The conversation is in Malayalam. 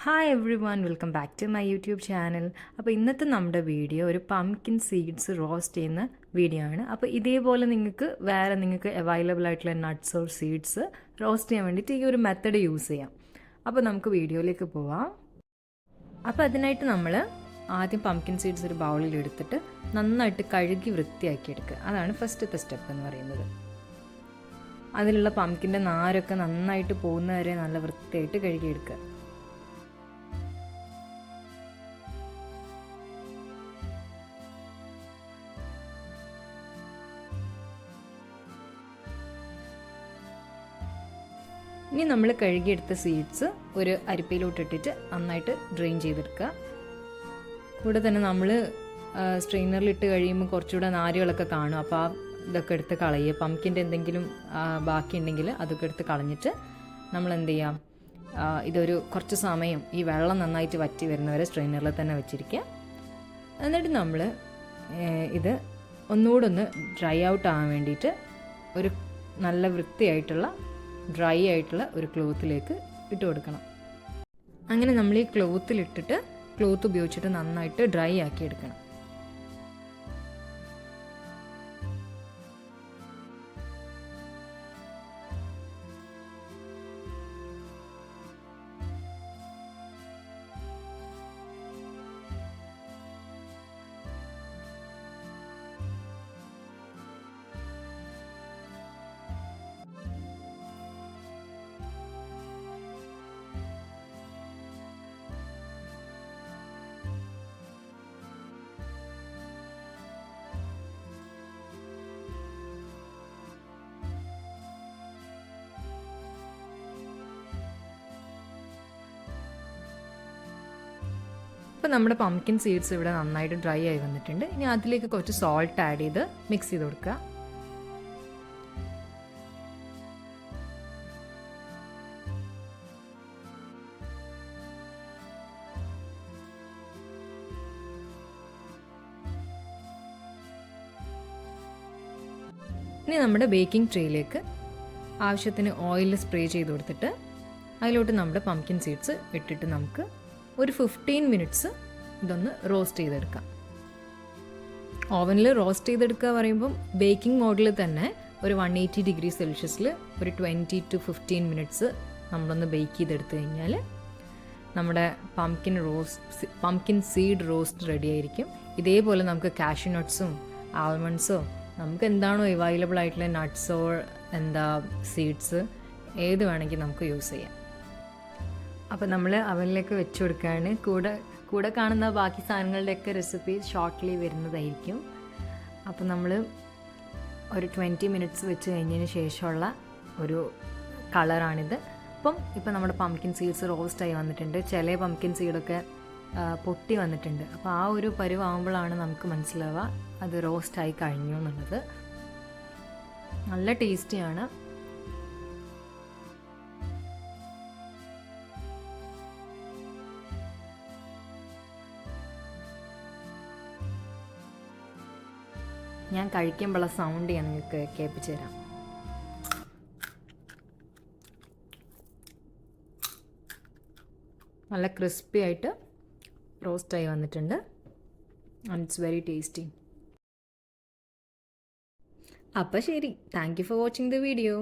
Hi everyone, welcome back to my YouTube channel. അപ്പോൾ ഇന്നത്തെ നമ്മുടെ വീഡിയോ ഒരു പംകിൻ സീഡ്സ് റോസ്റ്റ് ചെയ്യുന്ന വീഡിയോ ആണ്. അപ്പോൾ ഇതേപോലെ നിങ്ങൾക്ക് അവൈലബിൾ ആയിട്ടുള്ള നട്ട്സ് ഓർ സീഡ്സ് റോസ്റ്റ് ചെയ്യാൻ വേണ്ടിയിട്ട് ഈ ഒരു മെത്തഡ് യൂസ് ചെയ്യാം. അപ്പോൾ നമുക്ക് വീഡിയോയിലേക്ക് പോവാം. അപ്പോൾ അതിനായിട്ട് നമ്മൾ ആദ്യം പംകിൻ സീഡ്സ് ഒരു ബൗളിൽ എടുത്തിട്ട് നന്നായിട്ട് കഴുകി വൃത്തിയാക്കി എടുക്കുക. അതാണ് ഫസ്റ്റത്തെ സ്റ്റെപ്പ് എന്ന് പറയുന്നത്. അതിലുള്ള പംകിൻ്റെ നാരൊക്കെ നന്നായിട്ട് പോകുന്നവരെ നല്ല വൃത്തിയായിട്ട് കഴുകിയെടുക്കുക. ഇനി നമ്മൾ കഴുകിയെടുത്ത സീഡ്സ് ഒരു അരിപ്പയിലോട്ടിട്ടിട്ട് നന്നായിട്ട് ഡ്രെയിൻ ചെയ്തെടുക്കുക. കൂടെ തന്നെ നമ്മൾ സ്ട്രെയിനറിലിട്ട് കഴിയുമ്പോൾ കുറച്ചുകൂടെ നാരുകളൊക്കെ കാണും. അപ്പോൾ ഇതൊക്കെ എടുത്ത് കളയുക. പംകിൻ്റെ എന്തെങ്കിലും ബാക്കി ഉണ്ടെങ്കിൽ അതൊക്കെ എടുത്ത് കളഞ്ഞിട്ട് നമ്മൾ എന്ത് ചെയ്യാം, ഇതൊരു കുറച്ച് സമയം ഈ വെള്ളം നന്നായിട്ട് വറ്റി വരുന്നവരെ സ്ട്രെയിനറിൽ തന്നെ വെച്ചിരിക്കുക. എന്നിട്ട് നമ്മൾ ഇത് ഒന്നുകൂടെ ഒന്ന് ഡ്രൈ ഔട്ട് ആവാൻ വേണ്ടിയിട്ട് ഒരു നല്ല വൃത്തിയായിട്ടുള്ള ഡ്രൈ ആയിട്ടുള്ള ഒരു ക്ലോത്തിലേക്ക് ഇട്ട് കൊടുക്കണം. അങ്ങനെ നമ്മൾ ഈ ക്ലോത്ത് ഉപയോഗിച്ചിട്ട് നന്നായിട്ട് ഡ്രൈ ആക്കി എടുക്കണം. അപ്പോൾ നമ്മുടെ പംകിൻ സീഡ്സ് ഇവിടെ നന്നായിട്ട് ഡ്രൈ ആയി വന്നിട്ടുണ്ട്. ഇനി അതിലേക്ക് കുറച്ച് സോൾട്ട് ആഡ് ചെയ്ത് മിക്സ് ചെയ്ത് കൊടുക്കുക. ഇനി നമ്മുടെ ബേക്കിംഗ് ട്രേയിലേക്ക് ആവശ്യത്തിന് ഓയിൽ സ്പ്രേ ചെയ്ത് കൊടുത്തിട്ട് അതിലോട്ട് നമ്മുടെ പംകിൻ സീഡ്സ് ഇട്ടിട്ട് നമുക്ക് ഒരു 15 മിനിറ്റ്സ് ഇതൊന്ന് റോസ്റ്റ് ചെയ്തെടുക്കാം. ഓവനിൽ റോസ്റ്റ് ചെയ്തെടുക്കുക പറയുമ്പം ബേക്കിംഗ് മോഡിൽ തന്നെ ഒരു 180 ഡിഗ്രി സെൽഷ്യസിൽ ഒരു 20 to 15 മിനിറ്റ്സ് നമ്മളൊന്ന് ബേക്ക് ചെയ്തെടുത്തു കഴിഞ്ഞാൽ നമ്മുടെ പംകിൻ സീഡ് റോസ്റ്റ് റെഡി ആയിരിക്കും. ഇതേപോലെ നമുക്ക് കാഷ്യൂ നട്ട്സും ആൽമണ്ട്സോ നമുക്ക് എന്താണോ അവൈലബിൾ ആയിട്ടുള്ള നട്ട്സോ സീഡ്സ് ഏത് വേണമെങ്കിൽ നമുക്ക് യൂസ് ചെയ്യാം. അപ്പോൾ നമ്മൾ അവനിലേക്ക് വെച്ച് കൊടുക്കുകയാണ്. കൂടെ കാണുന്ന ബാക്കി സാധനങ്ങളുടെയൊക്കെ റെസിപ്പി ഷോർട്ട്ലി വരുന്നതായിരിക്കും. അപ്പോൾ നമ്മൾ ഒരു 20 മിനിറ്റ്സ് വെച്ച് കഴിഞ്ഞതിന് ശേഷമുള്ള ഒരു കളറാണിത്. ഇപ്പം നമ്മുടെ പംകിൻ സീഡ്സ് റോസ്റ്റായി വന്നിട്ടുണ്ട്. ചില പംകിൻ സീഡൊക്കെ പൊട്ടി വന്നിട്ടുണ്ട്. അപ്പോൾ ആ ഒരു പരുവാകുമ്പോഴാണ് നമുക്ക് മനസ്സിലാവുക അത് റോസ്റ്റായി കഴിഞ്ഞു എന്നുള്ളത്. നല്ല ടേസ്റ്റിയാണ്. ഞാൻ കഴിക്കുമ്പോഴുള്ള സൗണ്ട് ഞാൻ നിങ്ങൾക്ക് കേൾപ്പിച്ചു തരാം. നല്ല ക്രിസ്പി ആയിട്ട് റോസ്റ്റായി വന്നിട്ടുണ്ട്. And it's very tasty. അപ്പോൾ ശരി, thank you for watching the video.